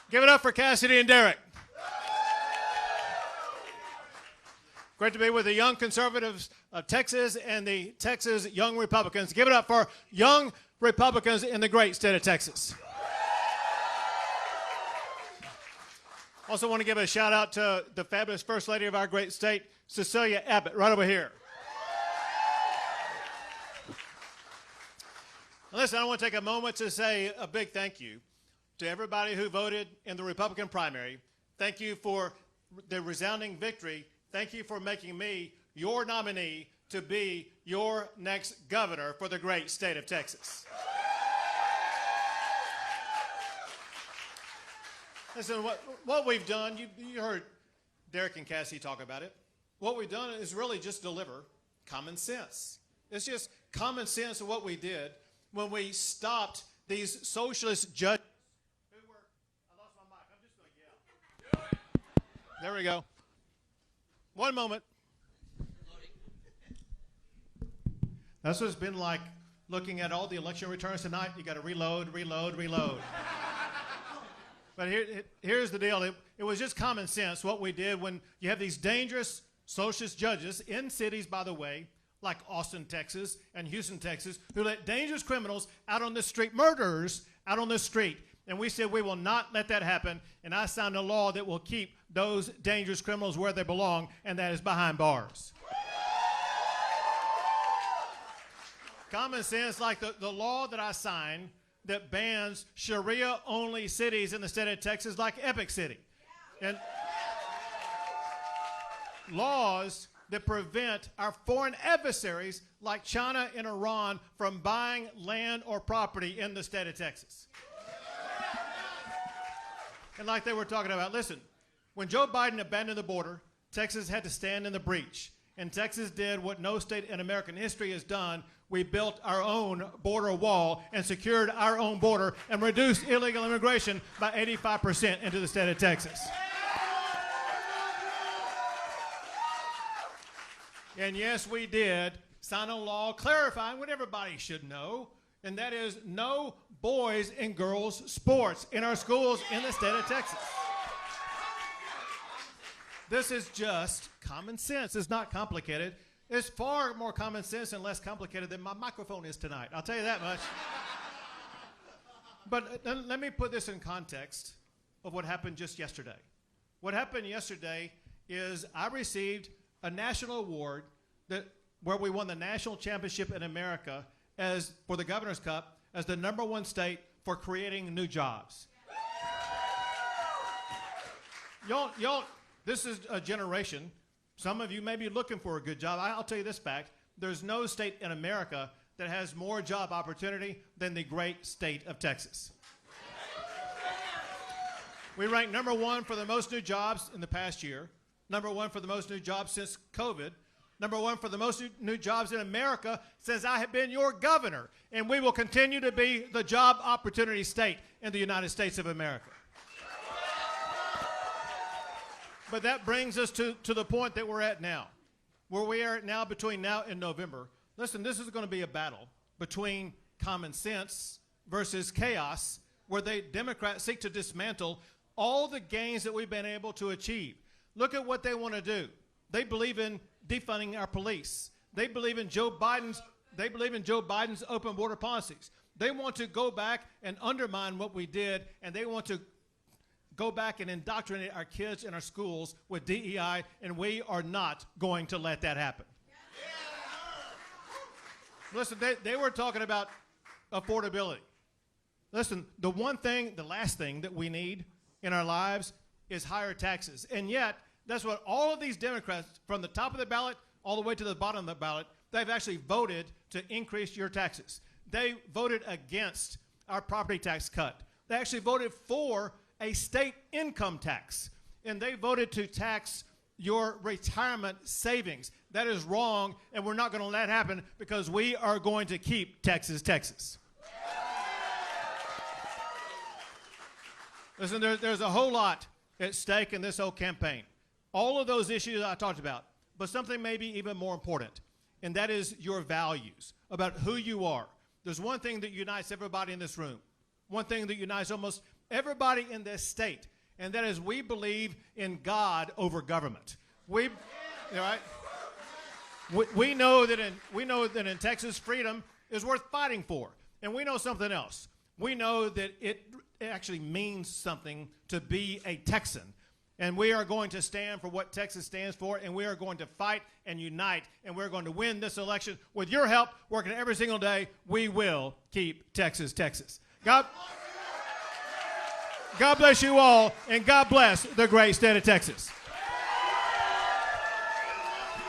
Give it up for Cassidy and Derek. Great to be with the Young Conservatives of Texas and the Texas Young Republicans. Give it up for young Republicans in the great state of Texas. Also want to give a shout out to the fabulous First Lady of our great state, Cecilia Abbott, right over here. Listen, I want to take a moment to say a big thank you to everybody who voted in the Republican primary. Thank you for the resounding victory. Thank you for making me your nominee to be your next governor for the great state of Texas. Listen, what we've done, you heard Derek and Cassie talk about it. What we've done is really just deliver common sense. It's just common sense of what we did when we stopped these socialist judges who were, I lost my mic, I'm just going to yell. There we go. One moment. That's what it's been like looking at all the election returns tonight. You got to reload, reload, reload. But here's the deal. It was just common sense what we did when you have these dangerous socialist judges in cities, by the way, like Austin, Texas, and Houston, Texas, who let dangerous criminals out on the street, murderers out on the street. And we said we will not let that happen, and I signed a law that will keep those dangerous criminals where they belong, and that is behind bars. Common sense, like the law that I signed that bans Sharia-only cities in the state of Texas, like Epic City. And laws that prevent our foreign adversaries like China and Iran from buying land or property in the state of Texas. And like they were talking about, listen, when Joe Biden abandoned the border, Texas had to stand in the breach. And Texas did what no state in American history has done. We built our own border wall and secured our own border and reduced illegal immigration by 85% into the state of Texas. And yes, we did sign a law clarifying what everybody should know, and that is no boys and girls sports in our schools in the state of Texas. This is just common sense. It's not complicated. It's far more common sense and less complicated than my microphone is tonight. I'll tell you that much. But let me put this in context of what happened just yesterday. What happened yesterday is I received a national award where we won the national championship in America for the Governor's Cup as the #1 state for creating new jobs. Y'all, this is a generation. Some of you may be looking for a good job. I'll tell you this fact. There's no state in America that has more job opportunity than the great state of Texas. We ranked #1 for the most new jobs in the past year, #1 for the most new jobs since COVID, #1 for the most new jobs in America since I have been your governor. And we will continue to be the job opportunity state in the United States of America. But that brings us to the point that we're at now, where we are at now between now and November. Listen, this is going to be a battle between common sense versus chaos, where the Democrats seek to dismantle all the gains that we've been able to achieve. Look at what they want to do. They believe in defunding our police. They believe in Joe Biden's open border policies. They want to go back and undermine what we did, and they want to go back and indoctrinate our kids in our schools with DEI, and we are not going to let that happen. Listen, they were talking about affordability. Listen, the last thing that we need in our lives is higher taxes. And yet, that's what all of these Democrats, from the top of the ballot all the way to the bottom of the ballot, they've actually voted to increase your taxes. They voted against our property tax cut. They actually voted for a state income tax, and they voted to tax your retirement savings. That is wrong, and we're not going to let it happen because we are going to keep Texas, Texas. Listen, there's a whole lot at stake in this whole campaign. All of those issues I talked about, but something maybe even more important, and that is your values, about who you are. There's one thing that unites everybody in this room, one thing that unites almost everybody in this state, and that is we believe in God over government. We know that in Texas, freedom is worth fighting for. And we know something else. We know that it actually means something to be a Texan. And we are going to stand for what Texas stands for, and we are going to fight and unite, and we're going to win this election. With your help, working every single day, we will keep Texas, Texas. God bless you all, and God bless the great state of Texas.